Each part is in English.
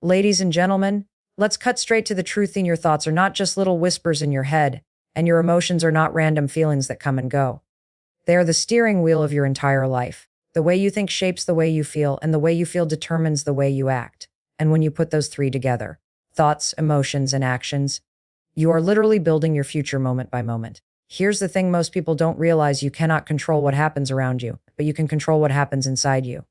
Ladies and gentlemen, let's cut straight to the truth. Your thoughts are not just little whispers in your head, and your emotions are not random feelings that come and go. They are the steering wheel of your entire life. The way you think shapes the way you feel, and the way you feel determines the way you act. And when you put those three together, thoughts, emotions, and actions, you are literally building your future moment by moment. Here's the thing: most people don't realize you cannot control what happens around you, but you can control what happens inside you.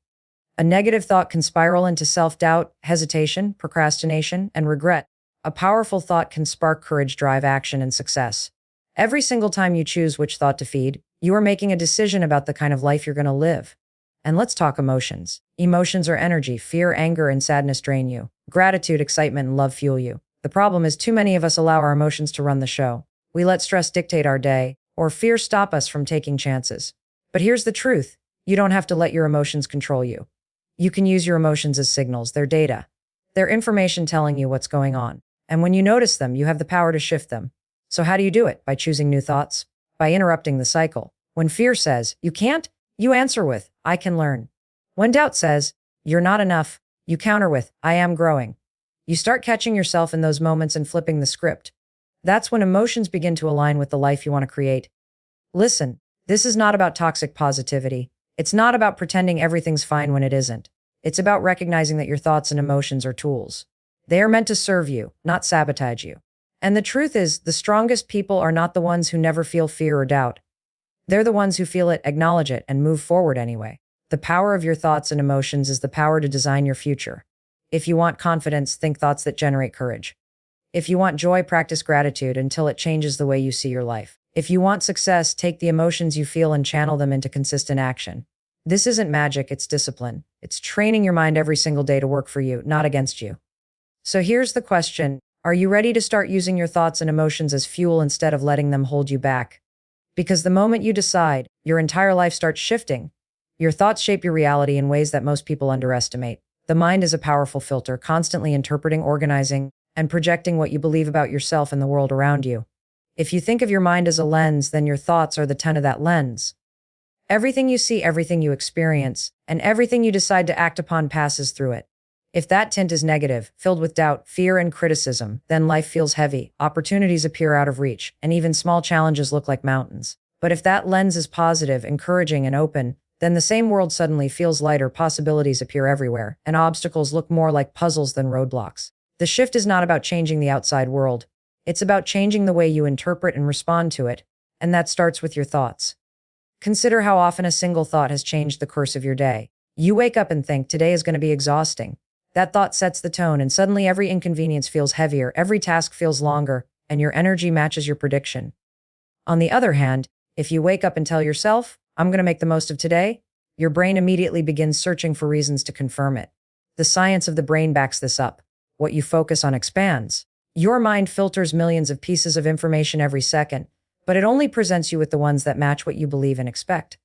A negative thought can spiral into self-doubt, hesitation, procrastination, and regret. A powerful thought can spark courage, drive action, and success. Every single time you choose which thought to feed, you are making a decision about the kind of life you're going to live. And let's talk emotions. Emotions are energy. Fear, anger, and sadness drain you. Gratitude, excitement, and love fuel you. The problem is too many of us allow our emotions to run the show. We let stress dictate our day, or fear stop us from taking chances. But here's the truth: you don't have to let your emotions control you. You can use your emotions as signals. They're data. They're information telling you what's going on. And when you notice them, you have the power to shift them. So how do you do it? By choosing new thoughts? By interrupting the cycle. When fear says, "You can't," you answer with, "I can learn." When doubt says, "You're not enough," you counter with, "I am growing." You start catching yourself in those moments and flipping the script. That's when emotions begin to align with the life you want to create. Listen, this is not about toxic positivity. It's not about pretending everything's fine when it isn't. It's about recognizing that your thoughts and emotions are tools. They are meant to serve you, not sabotage you. And the truth is, the strongest people are not the ones who never feel fear or doubt. They're the ones who feel it, acknowledge it, and move forward anyway. The power of your thoughts and emotions is the power to design your future. If you want confidence, think thoughts that generate courage. If you want joy, practice gratitude until it changes the way you see your life. If you want success, take the emotions you feel and channel them into consistent action. This isn't magic, it's discipline. It's training your mind every single day to work for you, not against you. So here's the question: are you ready to start using your thoughts and emotions as fuel instead of letting them hold you back? Because the moment you decide, your entire life starts shifting. Your thoughts shape your reality in ways that most people underestimate. The mind is a powerful filter, constantly interpreting, organizing, and projecting what you believe about yourself and the world around you. If you think of your mind as a lens, then your thoughts are the tint of that lens. Everything you see, everything you experience, and everything you decide to act upon passes through it. If that tint is negative, filled with doubt, fear, and criticism, then life feels heavy, opportunities appear out of reach, and even small challenges look like mountains. But if that lens is positive, encouraging, and open, then the same world suddenly feels lighter, possibilities appear everywhere, and obstacles look more like puzzles than roadblocks. The shift is not about changing the outside world. It's about changing the way you interpret and respond to it, and that starts with your thoughts. Consider how often a single thought has changed the course of your day. You wake up and think, "Today is going to be exhausting." That thought sets the tone, and suddenly every inconvenience feels heavier, every task feels longer, and your energy matches your prediction. On the other hand, if you wake up and tell yourself, "I'm going to make the most of today," your brain immediately begins searching for reasons to confirm it. The science of the brain backs this up. What you focus on expands. Your mind filters millions of pieces of information every second, but it only presents you with the ones that match what you believe and expect.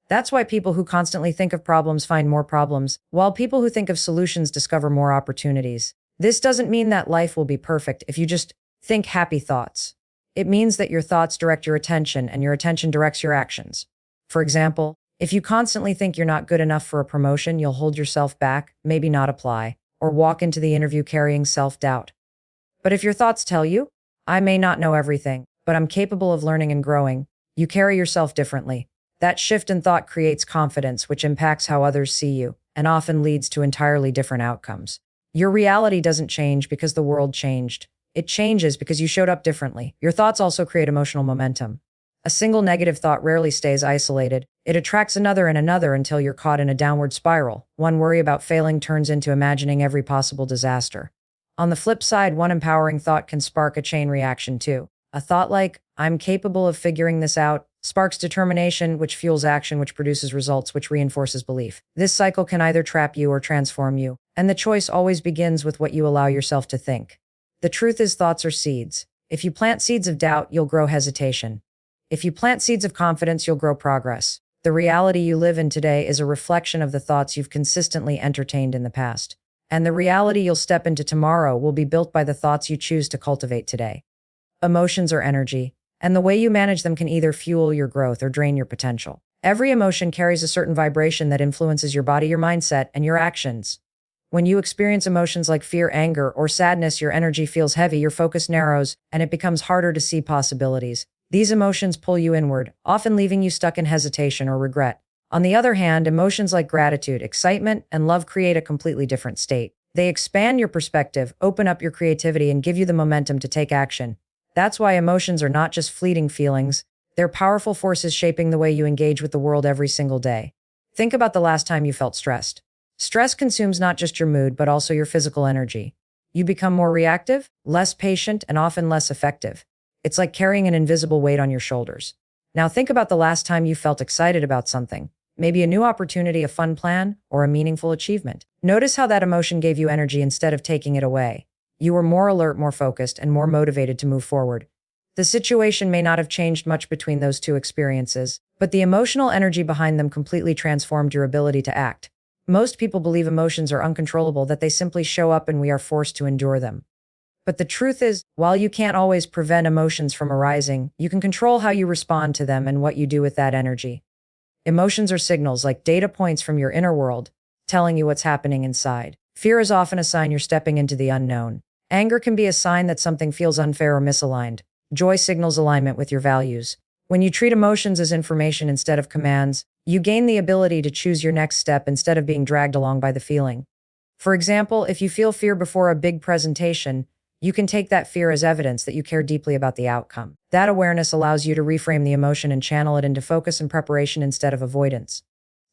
That's why people who constantly think of problems find more problems, while people who think of solutions discover more opportunities. This doesn't mean that life will be perfect if you just think happy thoughts. It means that your thoughts direct your attention, and your attention directs your actions. For example, if you constantly think you're not good enough for a promotion, you'll hold yourself back, maybe not apply, or walk into the interview carrying self-doubt. But if your thoughts tell you, "I may not know everything, but I'm capable of learning and growing," you carry yourself differently. That shift in thought creates confidence, which impacts how others see you, and often leads to entirely different outcomes. Your reality doesn't change because the world changed. It changes because you showed up differently. Your thoughts also create emotional momentum. A single negative thought rarely stays isolated. It attracts another and another until you're caught in a downward spiral. One worry about failing turns into imagining every possible disaster. On the flip side, one empowering thought can spark a chain reaction too. A thought like, "I'm capable of figuring this out," sparks determination, which fuels action, which produces results, which reinforces belief. This cycle can either trap you or transform you, and the choice always begins with what you allow yourself to think. The truth is, thoughts are seeds. If you plant seeds of doubt, you'll grow hesitation. If you plant seeds of confidence, you'll grow progress. The reality you live in today is a reflection of the thoughts you've consistently entertained in the past. And the reality you'll step into tomorrow will be built by the thoughts you choose to cultivate today. Emotions are energy, and the way you manage them can either fuel your growth or drain your potential. Every emotion carries a certain vibration that influences your body, your mindset, and your actions. When you experience emotions like fear, anger, or sadness, your energy feels heavy, your focus narrows, and it becomes harder to see possibilities. These emotions pull you inward, often leaving you stuck in hesitation or regret. On the other hand, emotions like gratitude, excitement, and love create a completely different state. They expand your perspective, open up your creativity, and give you the momentum to take action. That's why emotions are not just fleeting feelings. They're powerful forces shaping the way you engage with the world every single day. Think about the last time you felt stressed. Stress consumes not just your mood, but also your physical energy. You become more reactive, less patient, and often less effective. It's like carrying an invisible weight on your shoulders. Now think about the last time you felt excited about something. Maybe a new opportunity, a fun plan, or a meaningful achievement. Notice how that emotion gave you energy instead of taking it away. You were more alert, more focused, and more motivated to move forward. The situation may not have changed much between those two experiences, but the emotional energy behind them completely transformed your ability to act. Most people believe emotions are uncontrollable, that they simply show up and we are forced to endure them. But the truth is, while you can't always prevent emotions from arising, you can control how you respond to them and what you do with that energy. Emotions are signals, like data points from your inner world, telling you what's happening inside. Fear is often a sign you're stepping into the unknown. Anger can be a sign that something feels unfair or misaligned. Joy signals alignment with your values. When you treat emotions as information instead of commands, you gain the ability to choose your next step instead of being dragged along by the feeling. For example, if you feel fear before a big presentation, you can take that fear as evidence that you care deeply about the outcome. That awareness allows you to reframe the emotion and channel it into focus and preparation instead of avoidance.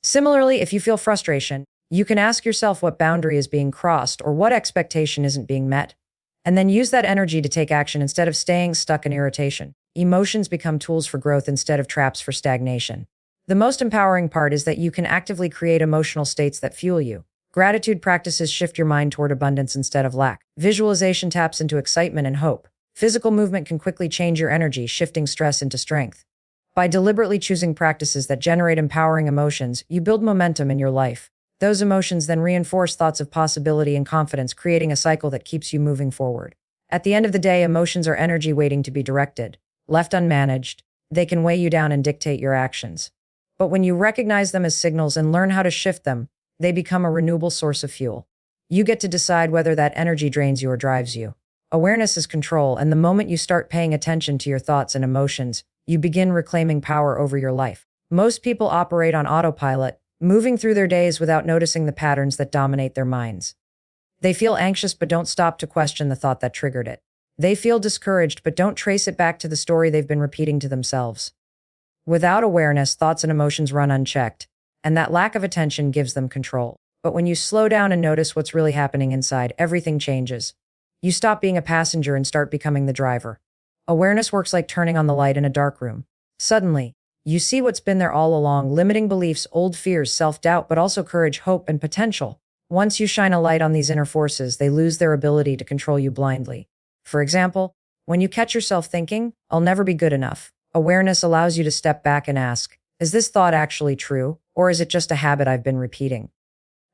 Similarly, if you feel frustration, you can ask yourself what boundary is being crossed or what expectation isn't being met, and then use that energy to take action instead of staying stuck in irritation. Emotions become tools for growth instead of traps for stagnation. The most empowering part is that you can actively create emotional states that fuel you. Gratitude practices shift your mind toward abundance instead of lack. Visualization taps into excitement and hope. Physical movement can quickly change your energy, shifting stress into strength. By deliberately choosing practices that generate empowering emotions, you build momentum in your life. Those emotions then reinforce thoughts of possibility and confidence, creating a cycle that keeps you moving forward. At the end of the day, emotions are energy waiting to be directed. Left unmanaged, they can weigh you down and dictate your actions. But when you recognize them as signals and learn how to shift them, they become a renewable source of fuel. You get to decide whether that energy drains you or drives you. Awareness is control, and the moment you start paying attention to your thoughts and emotions, you begin reclaiming power over your life. Most people operate on autopilot, moving through their days without noticing the patterns that dominate their minds. They feel anxious but don't stop to question the thought that triggered it. They feel discouraged but don't trace it back to the story they've been repeating to themselves. Without awareness, thoughts and emotions run unchecked, and that lack of attention gives them control. But when you slow down and notice what's really happening inside, everything changes. You stop being a passenger and start becoming the driver. Awareness works like turning on the light in a dark room. Suddenly, you see what's been there all along: limiting beliefs, old fears, self-doubt, but also courage, hope, and potential. Once you shine a light on these inner forces, they lose their ability to control you blindly. For example, when you catch yourself thinking, "I'll never be good enough," awareness allows you to step back and ask, "Is this thought actually true, or is it just a habit I've been repeating?"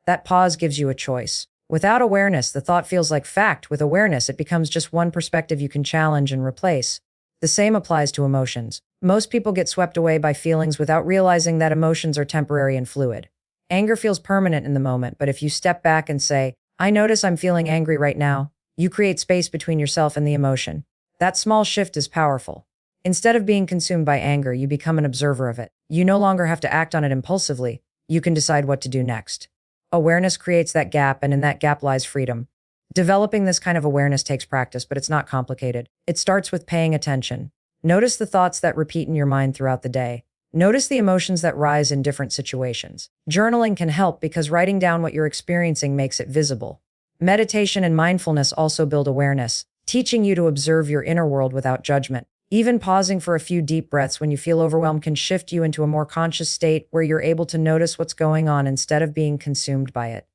That pause gives you a choice. Without awareness, the thought feels like fact. With awareness, it becomes just one perspective you can challenge and replace. The same applies to emotions. Most people get swept away by feelings without realizing that emotions are temporary and fluid. Anger feels permanent in the moment, but if you step back and say, "I notice I'm feeling angry right now," you create space between yourself and the emotion. That small shift is powerful. Instead of being consumed by anger, you become an observer of it. You no longer have to act on it impulsively. You can decide what to do next. Awareness creates that gap, and in that gap lies freedom. Developing this kind of awareness takes practice, but it's not complicated. It starts with paying attention. Notice the thoughts that repeat in your mind throughout the day. Notice the emotions that rise in different situations. Journaling can help because writing down what you're experiencing makes it visible. Meditation and mindfulness also build awareness, teaching you to observe your inner world without judgment. Even pausing for a few deep breaths when you feel overwhelmed can shift you into a more conscious state where you're able to notice what's going on instead of being consumed by it.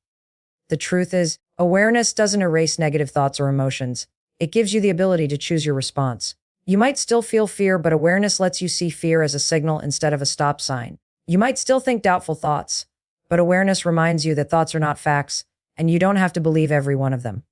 The truth is, awareness doesn't erase negative thoughts or emotions. It gives you the ability to choose your response. You might still feel fear, but awareness lets you see fear as a signal instead of a stop sign. You might still think doubtful thoughts, but awareness reminds you that thoughts are not facts, and you don't have to believe every one of them.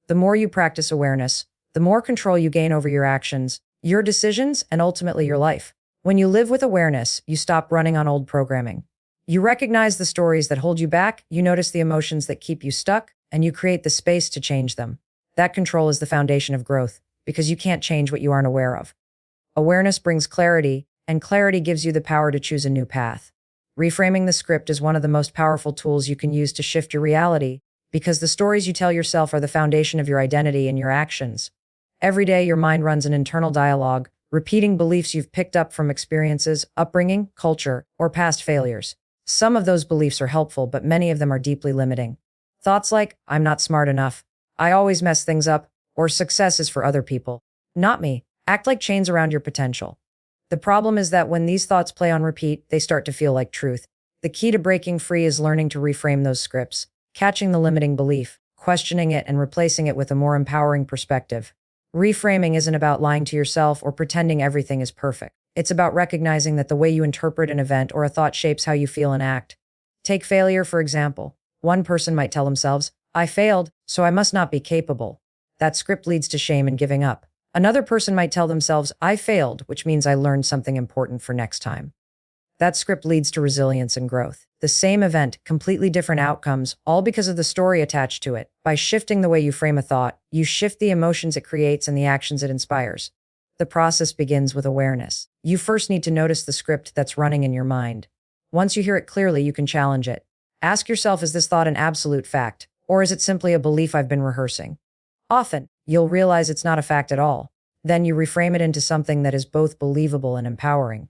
The more you practice awareness, the more control you gain over your actions, your decisions, and ultimately your life. When you live with awareness, you stop running on old programming. You recognize the stories that hold you back, you notice the emotions that keep you stuck, and you create the space to change them. That control is the foundation of growth, because you can't change what you aren't aware of. Awareness brings clarity, and clarity gives you the power to choose a new path. Reframing the script is one of the most powerful tools you can use to shift your reality, because the stories you tell yourself are the foundation of your identity and your actions. Every day, your mind runs an internal dialogue, repeating beliefs you've picked up from experiences, upbringing, culture, or past failures. Some of those beliefs are helpful, but many of them are deeply limiting. Thoughts like, I'm not smart enough, I always mess things up, or success is for other people, not me, act like chains around your potential. The problem is that when these thoughts play on repeat, they start to feel like truth. The key to breaking free is learning to reframe those scripts, catching the limiting belief, questioning it, and replacing it with a more empowering perspective. Reframing isn't about lying to yourself or pretending everything is perfect. It's about recognizing that the way you interpret an event or a thought shapes how you feel and act. Take failure, for example. One person might tell themselves, I failed, so I must not be capable. That script leads to shame and giving up. Another person might tell themselves, I failed, which means I learned something important for next time. That script leads to resilience and growth. The same event, completely different outcomes, all because of the story attached to it. By shifting the way you frame a thought, you shift the emotions it creates and the actions it inspires. The process begins with awareness. You first need to notice the script that's running in your mind. Once you hear it clearly, you can challenge it. Ask yourself, is this thought an absolute fact, or is it simply a belief I've been rehearsing? Often, you'll realize it's not a fact at all. Then you reframe it into something that is both believable and empowering.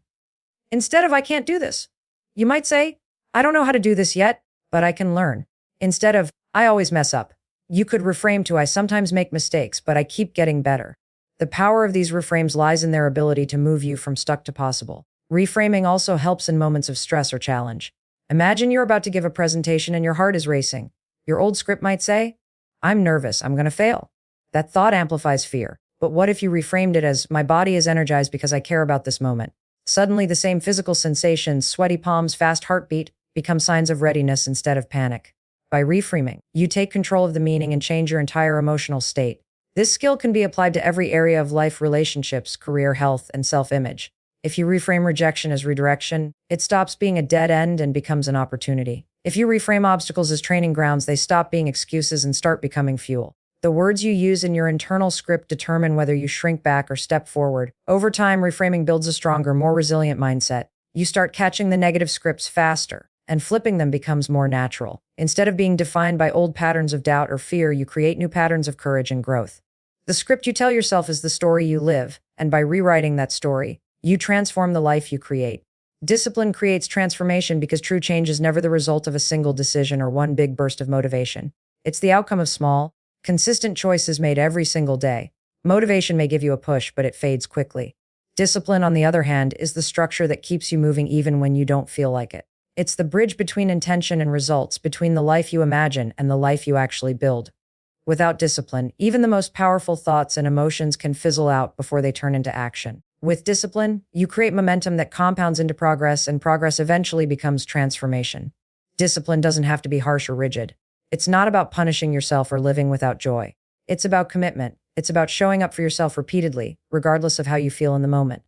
Instead of, I can't do this, you might say, I don't know how to do this yet, but I can learn. Instead of, I always mess up, you could reframe to, I sometimes make mistakes, but I keep getting better. The power of these reframes lies in their ability to move you from stuck to possible. Reframing also helps in moments of stress or challenge. Imagine you're about to give a presentation and your heart is racing. Your old script might say, I'm nervous, I'm going to fail. That thought amplifies fear. But what if you reframed it as, my body is energized because I care about this moment? Suddenly, the same physical sensations, sweaty palms, fast heartbeat, become signs of readiness instead of panic. By reframing, you take control of the meaning and change your entire emotional state. This skill can be applied to every area of life: relationships, career, health, and self-image. If you reframe rejection as redirection, it stops being a dead end and becomes an opportunity. If you reframe obstacles as training grounds, they stop being excuses and start becoming fuel. The words you use in your internal script determine whether you shrink back or step forward. Over time, reframing builds a stronger, more resilient mindset. You start catching the negative scripts faster, and flipping them becomes more natural. Instead of being defined by old patterns of doubt or fear, you create new patterns of courage and growth. The script you tell yourself is the story you live, and by rewriting that story, you transform the life you create. Discipline creates transformation because true change is never the result of a single decision or one big burst of motivation. It's the outcome of small, consistent choices made every single day. Motivation may give you a push, but it fades quickly. Discipline, on the other hand, is the structure that keeps you moving even when you don't feel like it. It's the bridge between intention and results, between the life you imagine and the life you actually build. Without discipline, even the most powerful thoughts and emotions can fizzle out before they turn into action. With discipline, you create momentum that compounds into progress, and progress eventually becomes transformation. Discipline doesn't have to be harsh or rigid. It's not about punishing yourself or living without joy. It's about commitment. It's about showing up for yourself repeatedly, regardless of how you feel in the moment.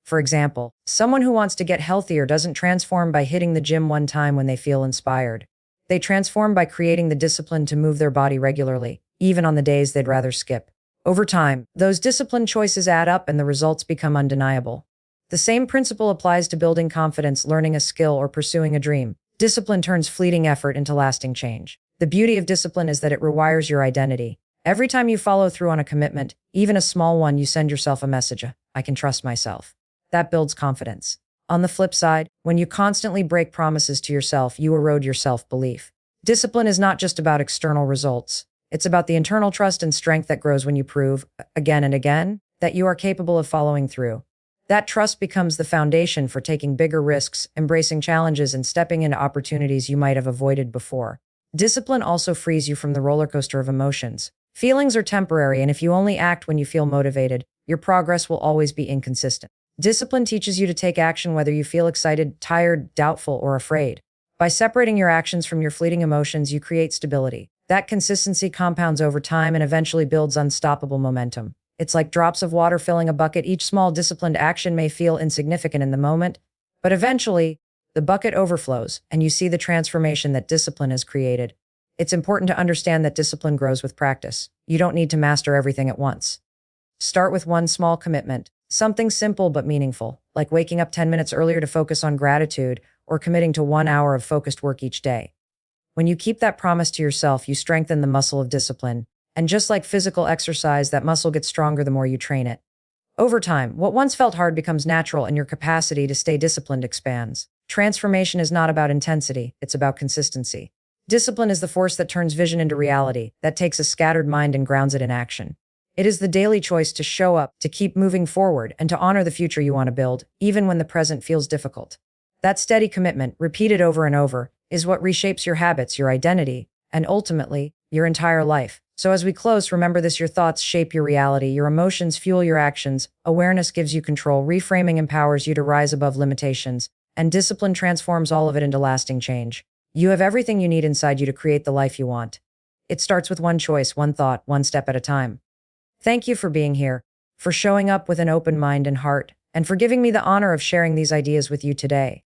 For example, someone who wants to get healthier doesn't transform by hitting the gym one time when they feel inspired. They transform by creating the discipline to move their body regularly, even on the days they'd rather skip. Over time, those disciplined choices add up and the results become undeniable. The same principle applies to building confidence, learning a skill, or pursuing a dream. Discipline turns fleeting effort into lasting change. The beauty of discipline is that it rewires your identity. Every time you follow through on a commitment, even a small one, you send yourself a message: I can trust myself. That builds confidence. On the flip side, when you constantly break promises to yourself, you erode your self-belief. Discipline is not just about external results. It's about the internal trust and strength that grows when you prove, again and again, that you are capable of following through. That trust becomes the foundation for taking bigger risks, embracing challenges, and stepping into opportunities you might have avoided before. Discipline also frees you from the roller coaster of emotions. Feelings are temporary, and if you only act when you feel motivated, your progress will always be inconsistent. Discipline teaches you to take action whether you feel excited, tired, doubtful, or afraid. By separating your actions from your fleeting emotions, you create stability. That consistency compounds over time and eventually builds unstoppable momentum. It's like drops of water filling a bucket. Each small disciplined action may feel insignificant in the moment, but eventually, The bucket overflows, and you see the transformation that discipline has created. It's important to understand that discipline grows with practice. You don't need to master everything at once. Start with one small commitment, something simple but meaningful, like waking up 10 minutes earlier to focus on gratitude or committing to 1 hour of focused work each day. When you keep that promise to yourself, you strengthen the muscle of discipline. And just like physical exercise, that muscle gets stronger the more you train it. Over time, what once felt hard becomes natural and your capacity to stay disciplined expands. Transformation is not about intensity, it's about consistency. Discipline is the force that turns vision into reality, that takes a scattered mind and grounds it in action. It is the daily choice to show up, to keep moving forward, and to honor the future you want to build, even when the present feels difficult. That steady commitment, repeated over and over, is what reshapes your habits, your identity, and ultimately, your entire life. So as we close, remember this: your thoughts shape your reality, your emotions fuel your actions, awareness gives you control, reframing empowers you to rise above limitations, and discipline transforms all of it into lasting change. You have everything you need inside you to create the life you want. It starts with one choice, one thought, one step at a time. Thank you for being here, for showing up with an open mind and heart, and for giving me the honor of sharing these ideas with you today.